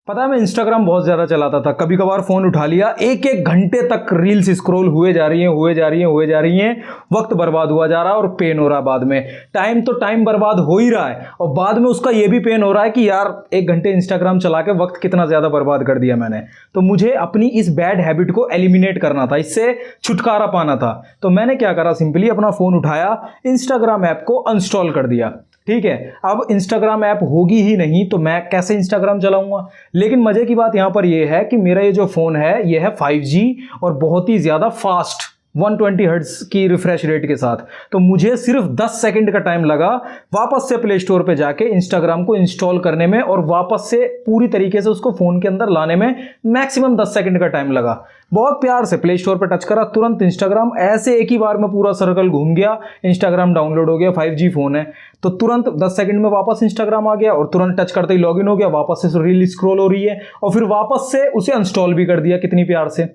पता है मैं इंस्टाग्राम बहुत ज़्यादा चलाता था। कभी कभार फ़ोन उठा लिया, एक एक घंटे तक रील्स स्क्रॉल हुए जा रही हैं। वक्त बर्बाद हुआ जा रहा है और पेन हो रहा है बाद में। टाइम तो टाइम बर्बाद हो ही रहा है और बाद में उसका ये भी पेन हो रहा है कि यार एक घंटे इंस्टाग्राम चला के वक्त कितना ज़्यादा बर्बाद कर दिया मैंने। तो मुझे अपनी इस बैड हैबिट को एलिमिनेट करना था, इससे छुटकारा पाना था। तो मैंने क्या करा, सिंपली अपना फ़ोन उठाया, इंस्टाग्राम ऐप को अनइंस्टॉल कर दिया। ठीक है, अब इंस्टाग्राम ऐप होगी ही नहीं तो मैं कैसे इंस्टाग्राम चलाऊंगा। लेकिन मजे की बात यहां पर यह है कि मेरा ये जो फोन है ये है 5G और बहुत ही ज्यादा फास्ट 120 हर्ट्ज की रिफ्रेश रेट के साथ। तो मुझे सिर्फ 10 सेकंड का टाइम लगा वापस से प्ले स्टोर पे जाके इंस्टाग्राम को इंस्टॉल करने में और वापस से पूरी तरीके से उसको फोन के अंदर लाने में मैक्सिमम 10 सेकंड का टाइम लगा। बहुत प्यार से प्ले स्टोर पे टच करा, तुरंत इंस्टाग्राम, ऐसे एक ही बार में पूरा सर्कल घूम गया, इंस्टाग्राम डाउनलोड हो गया। 5G फोन है तो तुरंत 10 सेकंड में वापस इंस्टाग्राम आ गया और तुरंत टच करते ही लॉगिन हो गया, वापस से रील स्क्रॉल हो रही है और फिर वापस से उसे अनइंस्टॉल भी कर दिया कितनी प्यार से।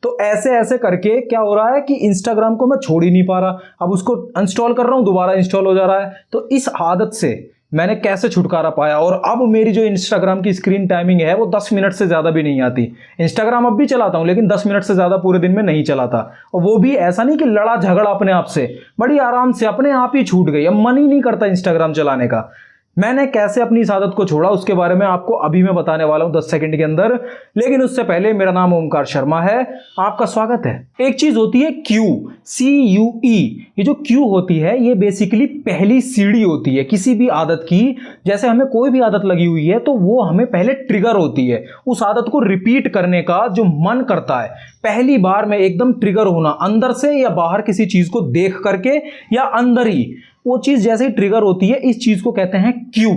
तो ऐसे ऐसे करके क्या हो रहा है कि इंस्टाग्राम को मैं छोड़ ही नहीं पा रहा। अब उसको अनइंस्टॉल कर रहा हूं, दोबारा इंस्टॉल हो जा रहा है। तो इस आदत से मैंने कैसे छुटकारा पाया और अब मेरी जो इंस्टाग्राम की स्क्रीन टाइमिंग है वो 10 मिनट से ज़्यादा भी नहीं आती। इंस्टाग्राम अब भी चलाता हूं लेकिन 10 मिनट से ज़्यादा पूरे दिन में नहीं चलाता। और वो भी ऐसा नहीं कि लड़ा झगड़ा अपने आप से, बड़ी आराम से अपने आप ही छूट गई। अब मन ही नहीं करता इंस्टाग्राम चलाने का। मैंने कैसे अपनी इस आदत को छोड़ा उसके बारे में आपको अभी मैं बताने वाला हूं 10 सेकंड के अंदर। लेकिन उससे पहले मेरा नाम ओमकार शर्मा है, आपका स्वागत है। एक चीज होती है CUE। ये जो क्यू होती है ये बेसिकली पहली सीढ़ी होती है किसी भी आदत की। जैसे हमें कोई भी आदत लगी हुई है तो वो हमें पहले ट्रिगर होती है, उस आदत को रिपीट करने का जो मन करता है। पहली बार में एकदम ट्रिगर होना, अंदर से या बाहर किसी चीज को देख करके या अंदर ही, वो चीज जैसे ही ट्रिगर होती है इस चीज को कहते हैं क्यू।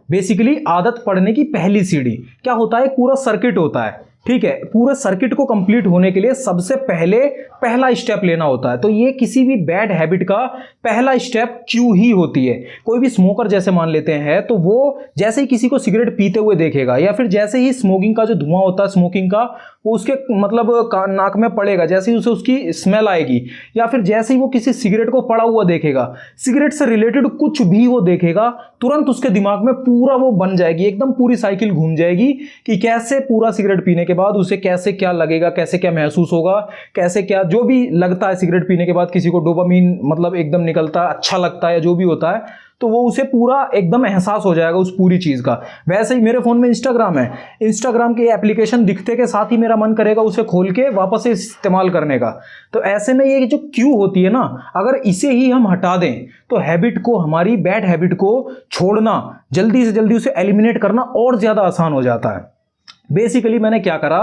बेसिकली आदत पड़ने की पहली सीढ़ी क्या होता है, पूरा सर्किट होता है। ठीक है, पूरे सर्किट को कंप्लीट होने के लिए सबसे पहले पहला स्टेप लेना होता है। तो ये किसी भी बैड हैबिट का पहला स्टेप क्यू ही होती है। कोई भी स्मोकर जैसे मान लेते हैं तो वो जैसे ही किसी को सिगरेट पीते हुए देखेगा या फिर जैसे ही स्मोकिंग का जो धुआं होता है स्मोकिंग का वो उसके मतलब नाक में पड़ेगा, जैसे ही उसे उसकी स्मेल आएगी या फिर जैसे ही वो किसी सिगरेट को पड़ा हुआ देखेगा, सिगरेट से रिलेटेड कुछ भी वो देखेगा, तुरंत उसके दिमाग में पूरा वो बन जाएगी, एकदम पूरी साइकिल घूम जाएगी कि कैसे पूरा सिगरेट पीने के बाद उसे कैसे क्या लगेगा, कैसे क्या महसूस होगा, कैसे क्या जो भी लगता है सिगरेट पीने के बाद किसी को डोपामीन मतलब एकदम निकलता है, अच्छा लगता है, जो भी होता है, तो वो उसे पूरा एकदम एहसास हो जाएगा उस पूरी चीज का। वैसे ही मेरे फोन में इंस्टाग्राम है, इंस्टाग्राम की एप्लीकेशन दिखते के साथ ही मेरा मन करेगा उसे खोल के वापस से इस्तेमाल करने का। तो ऐसे में ये जो क्यू होती है ना, अगर इसे ही हम हटा दें तो हैबिट को, हमारी बैड हैबिट को छोड़ना, जल्दी से जल्दी उसे एलिमिनेट करना और ज्यादा आसान हो जाता है। बेसिकली मैंने क्या करा,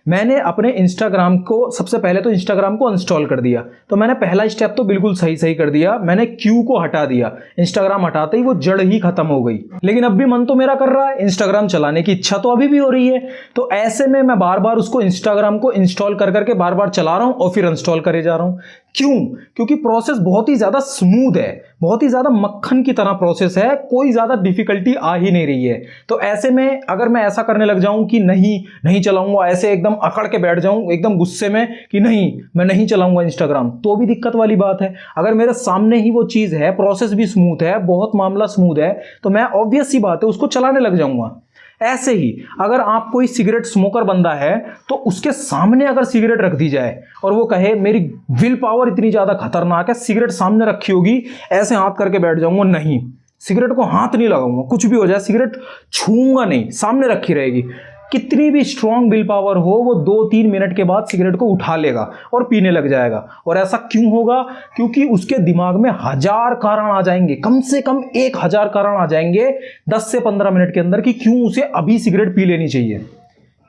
मैंने अपने इंस्टाग्राम को सबसे पहले तो इंस्टाग्राम को अनइंस्टॉल कर दिया। तो मैंने पहला स्टेप तो बिल्कुल सही कर दिया, मैंने क्यू को हटा दिया। इंस्टाग्राम हटाते ही वो जड़ ही खत्म हो गई। लेकिन अब भी मन तो मेरा कर रहा है, इंस्टाग्राम चलाने की इच्छा तो अभी भी हो रही है। तो ऐसे में मैं बार बार उसको इंस्टाग्राम को इंस्टॉल कर करके बार बार चला रहा हूं और फिर अनइंस्टॉल करे जा रहा हूं। क्यों? क्योंकि प्रोसेस बहुत ही ज्यादा स्मूथ है, बहुत ही ज्यादा मक्खन की तरह प्रोसेस है, कोई ज्यादा डिफिकल्टी आ ही नहीं रही है। तो ऐसे में अगर मैं ऐसा करने लग जाऊं कि नहीं चलाऊंगा, ऐसे एकदम अकड़ के बैठ जाऊं एकदम गुस्से में कि नहीं मैं नहीं चलाऊंगा इंस्टाग्राम, तो भी दिक्कत वाली बात है। अगर मेरे सामने ही वो चीज है, प्रोसेस भी स्मूथ है, बहुत मामला स्मूथ है, तो मैं ऑब्वियस सी बात है उसको चलाने लग जाऊंगा। ऐसे ही अगर आप कोई सिगरेट स्मोकर बंदा है तो उसके सामने अगर सिगरेट रख दी जाए और वो कहे मेरी विल पावर इतनी ज्यादा खतरनाक है, सिगरेट सामने रखी होगी, ऐसे हाथ करके बैठ जाऊंगा, नहीं सिगरेट को हाथ नहीं लगाऊंगा, कुछ भी हो जाए सिगरेट छूंगा नहीं, सामने रखी रहेगी। कितनी भी स्ट्रांग विल पावर हो, वो 2-3 मिनट के बाद सिगरेट को उठा लेगा और पीने लग जाएगा। और ऐसा क्यों होगा? क्योंकि उसके दिमाग में 1000 कारण आ जाएंगे, कम से कम 1000 कारण आ जाएंगे 10 से 15 मिनट के अंदर कि क्यों उसे अभी सिगरेट पी लेनी चाहिए।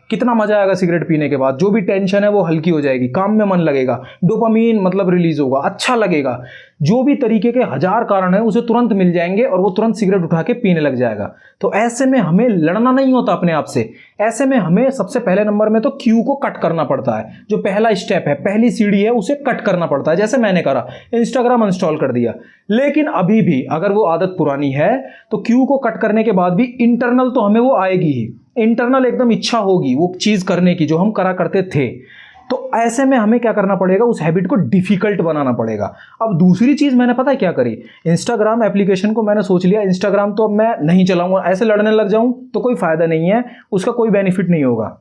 कितना मजा आएगा सिगरेट पीने के बाद, जो भी टेंशन है वो हल्की हो जाएगी, काम में मन लगेगा, डोपामीन मतलब रिलीज होगा, अच्छा लगेगा, जो भी तरीके के 1000 कारण है उसे तुरंत मिल जाएंगे और वो तुरंत सिगरेट उठा के पीने लग जाएगा। तो ऐसे में हमें लड़ना नहीं होता अपने आप से। ऐसे में हमें सबसे पहले नंबर में तो क्यू को कट करना पड़ता है, जो पहला स्टेप है, पहली सीढ़ी है, उसे कट करना पड़ता है। जैसे मैंने करा, इंस्टाग्राम अनइंस्टॉल कर दिया। लेकिन अभी भी अगर वो आदत पुरानी है तो क्यू को कट करने के बाद भी इंटरनल तो हमें वो आएगी ही, इंटरनल एकदम इच्छा होगी वो चीज करने की जो हम करा करते थे। तो ऐसे में हमें क्या करना पड़ेगा, उस हैबिट को डिफिकल्ट बनाना पड़ेगा। अब दूसरी चीज़ मैंने पता है क्या करी, इंस्टाग्राम एप्लीकेशन को मैंने सोच लिया इंस्टाग्राम तो अब मैं नहीं चलाऊंगा, ऐसे लड़ने लग जाऊं तो कोई फायदा नहीं है, उसका कोई बेनिफिट नहीं होगा।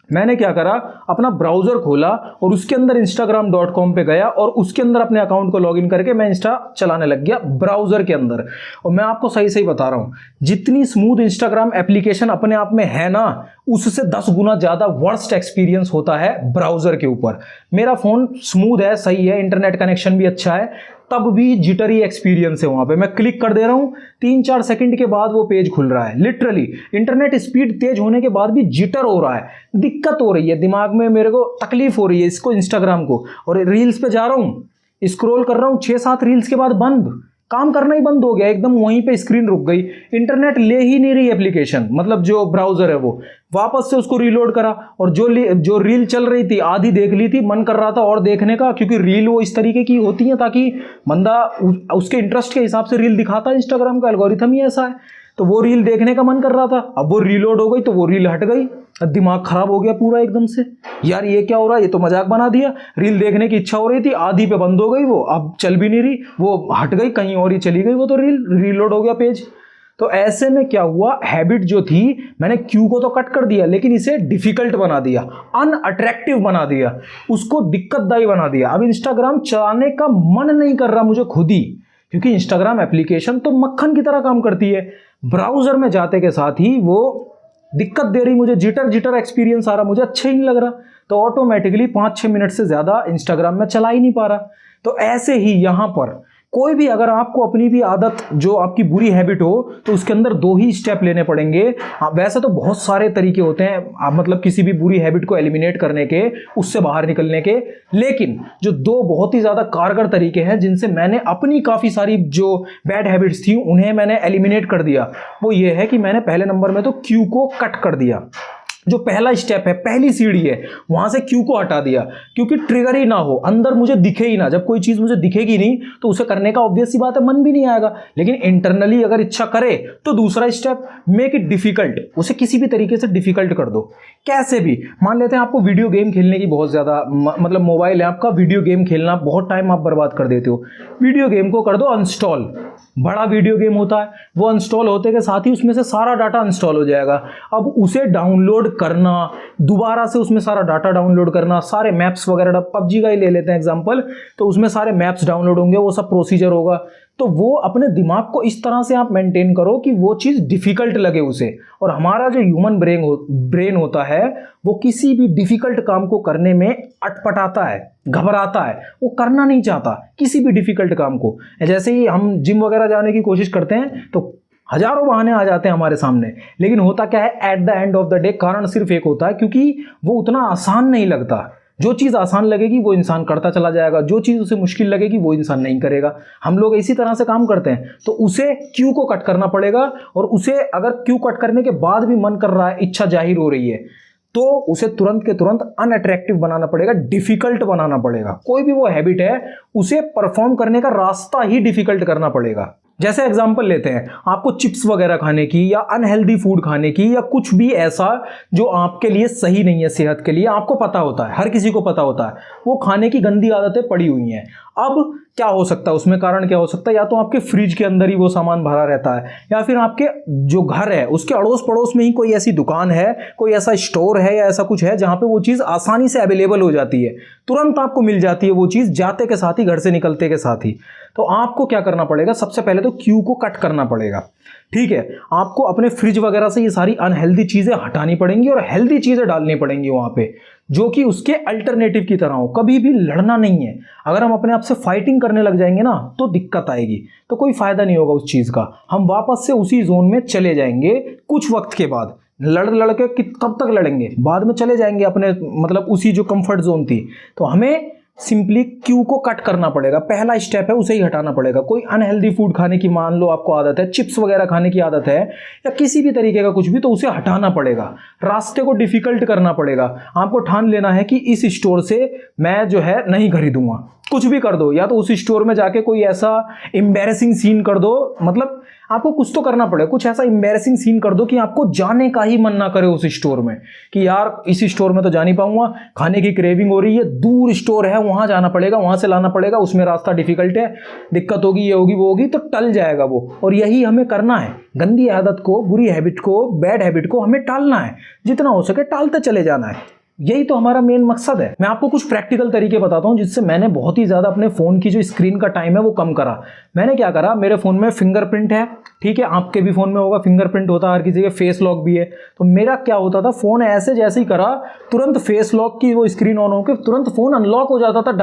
मैंने क्या करा, अपना ब्राउजर खोला और उसके अंदर instagram.com पे गया और उसके अंदर अपने अकाउंट को लॉगिन करके मैं इंस्टा चलाने लग गया ब्राउजर के अंदर। और मैं आपको सही सही बता रहा हूं, जितनी स्मूथ इंस्टाग्राम एप्लीकेशन अपने आप में है ना, उससे 10 गुना ज्यादा वर्स्ट एक्सपीरियंस होता है ब्राउजर के ऊपर। मेरा फोन स्मूथ है, सही है, इंटरनेट कनेक्शन भी अच्छा है, तब भी जिटरी एक्सपीरियंस है वहां पे। मैं क्लिक कर दे रहा हूं, 3-4 सेकंड के बाद वो पेज खुल रहा है। लिटरली इंटरनेट स्पीड तेज होने के बाद भी जिटर हो रहा है, दिक्कत हो रही है, दिमाग में मेरे को तकलीफ हो रही है इसको, इंस्टाग्राम को। और रील्स पे जा रहा हूं, स्क्रॉल कर रहा हूं, 6-7 रील्स के बाद बंद, काम करना ही बंद हो गया एकदम, वहीं पे स्क्रीन रुक गई, इंटरनेट ले ही नहीं रही एप्लीकेशन, मतलब जो ब्राउजर है वो। वापस से उसको रीलोड करा और जो रील चल रही थी आधी देख ली थी, मन कर रहा था और देखने का, क्योंकि रील वो इस तरीके की होती है ताकि बंदा उसके इंटरेस्ट के हिसाब से रील दिखाता है, इंस्टाग्राम का एल्गोरिथम ही ऐसा है। तो वो रील देखने का मन कर रहा था, अब वो रीलोड हो गई तो वो रील हट गई, दिमाग खराब हो गया पूरा एकदम से, यार ये क्या हो रहा है, ये तो मजाक बना दिया। रील देखने की इच्छा हो रही थी, आधी पे बंद हो गई, वो अब चल भी नहीं रही, वो हट गई कहीं और ही चली गई, वो तो रीलोड हो गया पेज। तो ऐसे में क्या हुआ, हैबिट जो थी, मैंने क्यू को तो कट कर दिया लेकिन इसे डिफिकल्ट बना दिया, अनअट्रैक्टिव बना दिया, उसको दिक्कतदायी बना दिया। अब इंस्टाग्राम चलाने का मन नहीं कर रहा मुझे खुद ही, क्योंकि इंस्टाग्राम एप्लीकेशन तो मक्खन की तरह काम करती है, ब्राउजर में जाते के साथ ही वो दिक्कत दे रही मुझे, जिटर एक्सपीरियंस आ रहा, मुझे अच्छा ही नहीं लग रहा, तो ऑटोमेटिकली 5-6 मिनट से ज्यादा इंस्टाग्राम में चला ही नहीं पा रहा। तो ऐसे ही यहां पर कोई भी, अगर आपको अपनी भी आदत जो आपकी बुरी हैबिट हो, तो उसके अंदर 2 ही स्टेप लेने पड़ेंगे। वैसे तो बहुत सारे तरीके होते हैं मतलब किसी भी बुरी हैबिट को एलिमिनेट करने के, उससे बाहर निकलने के, लेकिन जो 2 बहुत ही ज्यादा कारगर तरीके हैं जिनसे मैंने अपनी काफी सारी जो बैड हैबिट्स थी उन्हें मैंने एलिमिनेट कर दिया, वो ये है कि मैंने पहले नंबर में तो क्यू को कट कर दिया। जो पहला स्टेप है, पहली सीढ़ी है, वहां से क्यू को हटा दिया, क्योंकि ट्रिगर ही ना हो, अंदर मुझे दिखे ही ना। जब कोई चीज मुझे दिखेगी नहीं तो उसे करने का ऑब्वियस सी बात है मन भी नहीं आएगा, लेकिन इंटरनली अगर इच्छा करे तो दूसरा स्टेप, मेक इट डिफिकल्ट, उसे किसी भी तरीके से डिफिकल्ट कर दो। कैसे भी, मान लेते हैं आपको वीडियो गेम खेलने की बहुत ज्यादा मतलब मोबाइल है आपका, वीडियो गेम खेलना बहुत टाइम आप बर्बाद कर देते हो, वीडियो गेम को कर दो अनस्टॉल। बड़ा वीडियो गेम होता है, वो अनस्टॉल होते के साथ ही उसमें से सारा डाटा अनस्टॉल हो जाएगा। अब उसे डाउनलोड करना, दोबारा से उसमें सारा डाटा डाउनलोड करना, सारे मैप्स वगैरह, पबजी का ही ले लेते हैं एग्जांपल, तो उसमें सारे मैप्स डाउनलोड होंगे, वो सब प्रोसीजर होगा। तो वो अपने दिमाग को इस तरह से आप मेंटेन करो कि वो चीज़ डिफिकल्ट लगे उसे। और हमारा जो ह्यूमन ब्रेन होता है वो किसी भी डिफिकल्ट काम को करने में अटपटाता है, घबराता है, वो करना नहीं चाहता किसी भी डिफिकल्ट काम को। जैसे ही हम जिम वगैरह जाने की कोशिश करते हैं तो हजारों बहाने आ जाते हैं हमारे सामने, लेकिन होता क्या है, at the end of the day कारण सिर्फ एक होता है, क्योंकि वो उतना आसान नहीं लगता। जो चीज़ आसान लगेगी वो इंसान करता चला जाएगा, जो चीज़ उसे मुश्किल लगेगी वो इंसान नहीं करेगा। हम लोग इसी तरह से काम करते हैं। तो उसे क्यू को कट करना पड़ेगा, और उसे अगर क्यू कट करने के बाद भी मन कर रहा है, इच्छा जाहिर हो रही है, तो उसे तुरंत के तुरंत अनअट्रैक्टिव बनाना पड़ेगा, डिफिकल्ट बनाना पड़ेगा। कोई भी वो हैबिट है उसे परफॉर्म करने का रास्ता ही डिफिकल्ट करना पड़ेगा। जैसे एग्जांपल लेते हैं, आपको चिप्स वगैरह खाने की या अनहेल्दी फूड खाने की या कुछ भी ऐसा जो आपके लिए सही नहीं है सेहत के लिए, आपको पता होता है, हर किसी को पता होता है, वो खाने की गंदी आदतें पड़ी हुई हैं। अब क्या हो सकता है उसमें, कारण क्या हो सकता है, या तो आपके फ्रिज के अंदर ही वो सामान भरा रहता है, या फिर आपके जो घर है उसके अड़ोस पड़ोस में ही कोई ऐसी दुकान है, कोई ऐसा स्टोर है या ऐसा कुछ है जहां पे वो चीज़ आसानी से अवेलेबल हो जाती है, तुरंत आपको मिल जाती है वो चीज़ जाते के साथ ही, घर से निकलते के साथ ही। तो आपको क्या करना पड़ेगा, सबसे पहले तो क्यू को कट करना पड़ेगा। ठीक है, आपको अपने फ्रिज वगैरह से ये सारी अनहेल्दी चीज़ें हटानी पड़ेंगी और हेल्दी चीज़ें डालनी पड़ेंगी वहाँ पे, जो कि उसके अल्टरनेटिव की तरह हो। कभी भी लड़ना नहीं है, अगर हम अपने आप से फाइटिंग करने लग जाएंगे ना तो दिक्कत आएगी, तो कोई फायदा नहीं होगा उस चीज़ का। हम वापस से उसी जोन में चले जाएंगे कुछ वक्त के बाद, लड़ के कब तक लड़ेंगे, बाद में चले जाएंगे अपने मतलब उसी जो कंफर्ट जोन थी। तो हमें सिंपली क्यू को कट करना पड़ेगा, पहला स्टेप है उसे ही हटाना पड़ेगा। कोई अनहेल्दी फूड खाने की मान लो आपको आदत है, चिप्स वगैरह खाने की आदत है, या किसी भी तरीके का कुछ भी, तो उसे हटाना पड़ेगा, रास्ते को डिफिकल्ट करना पड़ेगा। आपको ठान लेना है कि इस स्टोर से मैं जो है नहीं खरीदूंगा, कुछ भी कर दो, या तो उस स्टोर में जाके कोई ऐसा एम्बैरेसिंग सीन कर दो, मतलब आपको कुछ तो करना पड़े, कुछ ऐसा एम्बैरेसिंग सीन कर दो कि आपको जाने का ही मन ना करे उस स्टोर में, कि यार इस स्टोर में तो जा नहीं पाऊंगा, खाने की क्रेविंग हो रही है, दूर स्टोर है, वहां जाना पड़ेगा, वहां से लाना पड़ेगा, उसमें रास्ता डिफिकल्ट है, दिक्कत होगी, ये होगी वो होगी, तो टल जाएगा वो। और यही हमें करना है, गंदी आदत को, बुरी हैबिट को, बैड हैबिट को हमें टालना है, जितना हो सके टालते चले जाना है। यही तो हमारा मेन मकसद है। मैं आपको कुछ प्रैक्टिकल तरीके बताता हूं जिससे मैंने बहुत ही ज़्यादा अपने फ़ोन की जो स्क्रीन का टाइम है वो कम करा। मैंने क्या करा, मेरे फ़ोन में फिंगरप्रिंट है, ठीक है, आपके भी फ़ोन में होगा, फिंगरप्रिंट होता है हर किसी के, फेस लॉक भी है। तो मेरा क्या होता था, फ़ोन ऐसे जैसे ही करा, तुरंत फेस लॉक की वो स्क्रीन ऑन होकर तुरंत फ़ोन अनलॉक हो जाता था,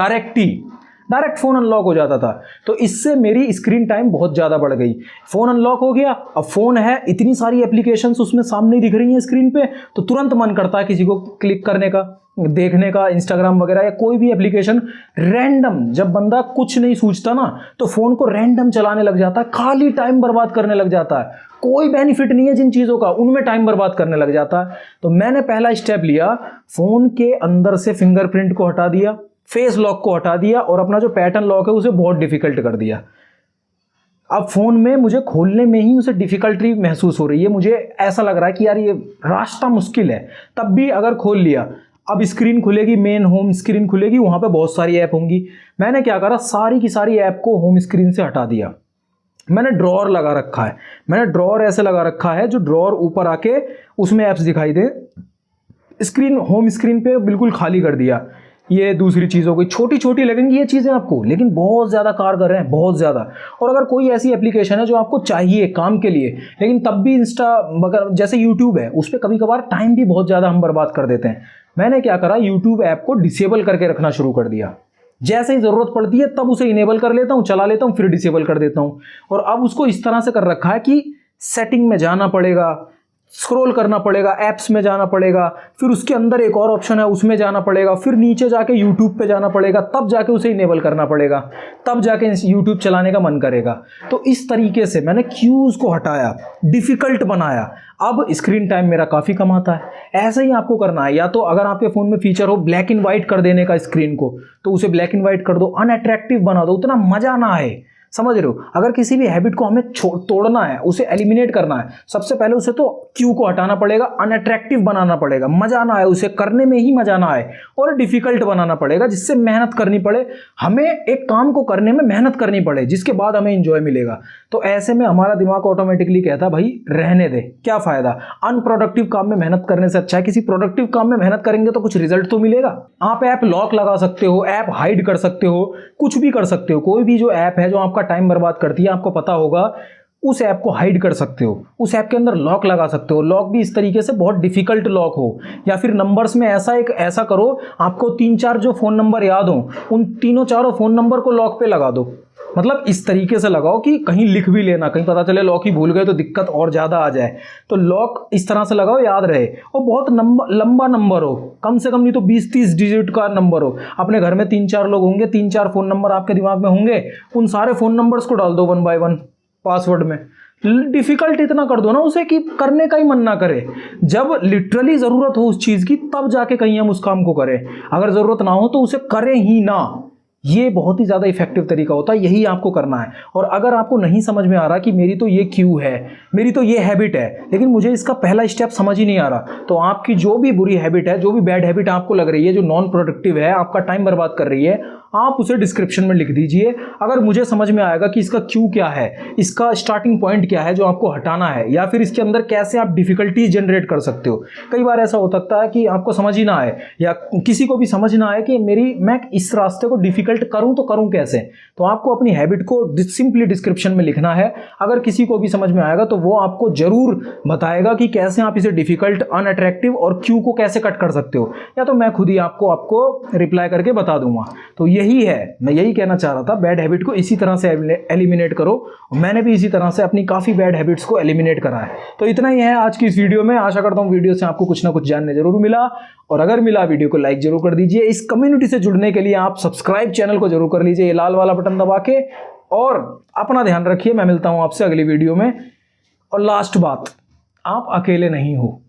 डायरेक्ट फ़ोन अनलॉक हो जाता था। तो इससे मेरी स्क्रीन टाइम बहुत ज़्यादा बढ़ गई। फ़ोन अनलॉक हो गया, अब फ़ोन है, इतनी सारी एप्लीकेशंस उसमें सामने दिख रही हैं स्क्रीन पे, तो तुरंत मन करता है किसी को क्लिक करने का, देखने का, इंस्टाग्राम वगैरह या कोई भी एप्लीकेशन रैंडम। जब बंदा कुछ नहीं सूझता ना, तो फ़ोन को रैंडम चलाने लग जाता है, खाली टाइम बर्बाद करने लग जाता है, कोई बेनिफिट नहीं है जिन चीज़ों का, उनमें टाइम बर्बाद करने लग जाता है। तो मैंने पहला स्टेप लिया, फ़ोन के अंदर से फिंगरप्रिंट को हटा दिया, फेस लॉक को हटा दिया, और अपना जो पैटर्न लॉक है उसे बहुत डिफिकल्ट कर दिया। अब फोन में मुझे खोलने में ही उसे डिफिकल्टी महसूस हो रही है, मुझे ऐसा लग रहा है कि यार ये रास्ता मुश्किल है। तब भी अगर खोल लिया, अब स्क्रीन खुलेगी, मेन होम स्क्रीन खुलेगी, वहां पे बहुत सारी ऐप होंगी। मैंने क्या करा, सारी की सारी ऐप को होम स्क्रीन से हटा दिया। मैंने ड्रॉअर लगा रखा है, मैंने ड्रॉअर ऐसे लगा रखा है जो ड्रॉअर ऊपर आके उसमें ऐप्स दिखाई दे, स्क्रीन होम स्क्रीन पे बिल्कुल खाली कर दिया। ये दूसरी चीज़ हो गई, छोटी छोटी लगेंगी ये चीज़ें आपको, लेकिन बहुत ज़्यादा कारगर हैं, बहुत ज़्यादा। और अगर कोई ऐसी एप्लीकेशन है जो आपको चाहिए काम के लिए, लेकिन तब भी इंस्टा वगैरह जैसे यूट्यूब है, उस पर कभी कभार टाइम भी बहुत ज़्यादा हम बर्बाद कर देते हैं। मैंने क्या करा, यूट्यूब ऐप को डिसेबल करके रखना शुरू कर दिया। जैसे ही ज़रूरत पड़ती है तब उसे इनेबल कर लेता हूँ, चला लेता हूँ, फिर डिसेबल कर देता हूँ। और अब उसको इस तरह से कर रखा है कि सेटिंग में जाना पड़ेगा, स्क्रॉल करना पड़ेगा, ऐप्स में जाना पड़ेगा, फिर उसके अंदर एक और ऑप्शन है उसमें जाना पड़ेगा, फिर नीचे जाके यूट्यूब पे जाना पड़ेगा, तब जाके उसे इनेबल करना पड़ेगा, तब जाके यूट्यूब चलाने का मन करेगा। तो इस तरीके से मैंने क्यूज को हटाया, डिफिकल्ट बनाया। अब स्क्रीन टाइम मेरा काफ़ी कम आता है। ऐसे ही आपको करना है, या तो अगर आपके फ़ोन में फीचर हो ब्लैक एंड वाइट कर देने का स्क्रीन को, तो उसे ब्लैक एंड वाइट कर दो, अनअट्रैक्टिव बना दो, उतना मज़ा ना आए। समझ रहे हो, अगर किसी भी हैबिट को हमें तोड़ना है, उसे एलिमिनेट करना है, सबसे पहले उसे तो क्यू को हटाना पड़ेगा, अनअट्रैक्टिव बनाना पड़ेगा, मजा ना आए, उसे करने में ही मजा ना आए, और डिफिकल्ट बनाना पड़ेगा जिससे मेहनत करनी पड़े, हमें एक काम को करने में मेहनत करनी पड़े, जिसके बाद हमें इंजॉय मिलेगा। तो ऐसे में हमारा दिमाग ऑटोमेटिकली कहता है भाई रहने दे, क्या फायदा, अनप्रोडक्टिव काम में मेहनत करने से अच्छा है किसी प्रोडक्टिव काम में मेहनत करेंगे तो कुछ रिजल्ट तो मिलेगा। आप ऐप लॉक लगा सकते हो, ऐप हाइड कर सकते हो, कुछ भी कर सकते हो। कोई भी जो ऐप है जो आपका टाइम बर्बाद करती है, आपको पता होगा, उस ऐप को हाइड कर सकते हो, उस ऐप के अंदर लॉक लगा सकते हो। लॉक भी इस तरीके से बहुत डिफिकल्ट लॉक हो, या फिर नंबर्स में ऐसा करो, आपको 3-4 जो फोन नंबर याद हो, उन तीनों चारों फोन नंबर को लॉक पे लगा दो। मतलब इस तरीके से लगाओ कि कहीं लिख भी लेना, कहीं पता चले लॉक ही भूल गए तो दिक्कत और ज़्यादा आ जाए। तो लॉक इस तरह से लगाओ, याद रहे, और बहुत लंबा नंबर हो, कम से कम नहीं तो 20-30 डिजिट का नंबर हो। अपने घर में 3-4 लोग होंगे, 3-4 फ़ोन नंबर आपके दिमाग में होंगे, उन सारे फ़ोन नंबर्स को डाल दो 1 बाय 1 पासवर्ड में। डिफिकल्ट इतना कर दो ना उसे कि करने का ही मन ना करे। जब लिटरली ज़रूरत हो उस चीज़ की, तब जाके कहीं हम उस काम को करें, अगर ज़रूरत ना हो तो उसे करें ही ना। ये बहुत ही ज़्यादा इफेक्टिव तरीका होता है, यही आपको करना है। और अगर आपको नहीं समझ में आ रहा कि मेरी तो ये क्यू है, मेरी तो ये हैबिट है, लेकिन मुझे इसका पहला स्टेप समझ ही नहीं आ रहा, तो आपकी जो भी बुरी हैबिट है, जो भी बैड हैबिट आपको लग रही है, जो नॉन प्रोडक्टिव है, आपका टाइम बर्बाद कर रही है, आप उसे डिस्क्रिप्शन में लिख दीजिए। अगर मुझे समझ में आएगा कि इसका क्यू क्या है, इसका स्टार्टिंग पॉइंट क्या है जो आपको हटाना है, या फिर इसके अंदर कैसे आप डिफिकल्टीज जनरेट कर सकते हो। कई बार ऐसा हो सकता है कि आपको समझ ही ना आए, या किसी को भी समझ ना आए कि मैं इस रास्ते को डिफिकल्ट करूं तो करूं कैसे। तो आपको अपनी हैबिट को सिंपली डिस्क्रिप्शन में लिखना है। अगर किसी को भी समझ में आएगा तो वो आपको जरूर बताएगा कि कैसे आप इसे डिफिकल्ट, अनअट्रैक्टिव और क्यू को कैसे कट कर सकते हो, या तो मैं खुद ही आपको रिप्लाई करके बता दूंगा। तो यही है, मैं यही कहना चाह रहा था, बैड हैबिट को इसी तरह से एलिमिनेट करो। मैंने भी इसी तरह से अपनी काफ़ी बैड हैबिट्स को एलिमिनेट करा है। तो इतना ही है आज की इस वीडियो में। आशा करता हूँ वीडियो से आपको कुछ ना कुछ जानने जरूर मिला, और अगर मिला वीडियो को लाइक जरूर कर दीजिए। इस कम्युनिटी से जुड़ने के लिए आप सब्सक्राइब चैनल को जरूर कर लीजिए, ये लाल वाला बटन दबा के। और अपना ध्यान रखिए, मैं मिलता हूं आपसे अगली वीडियो में। और लास्ट बात, आप अकेले नहीं हो।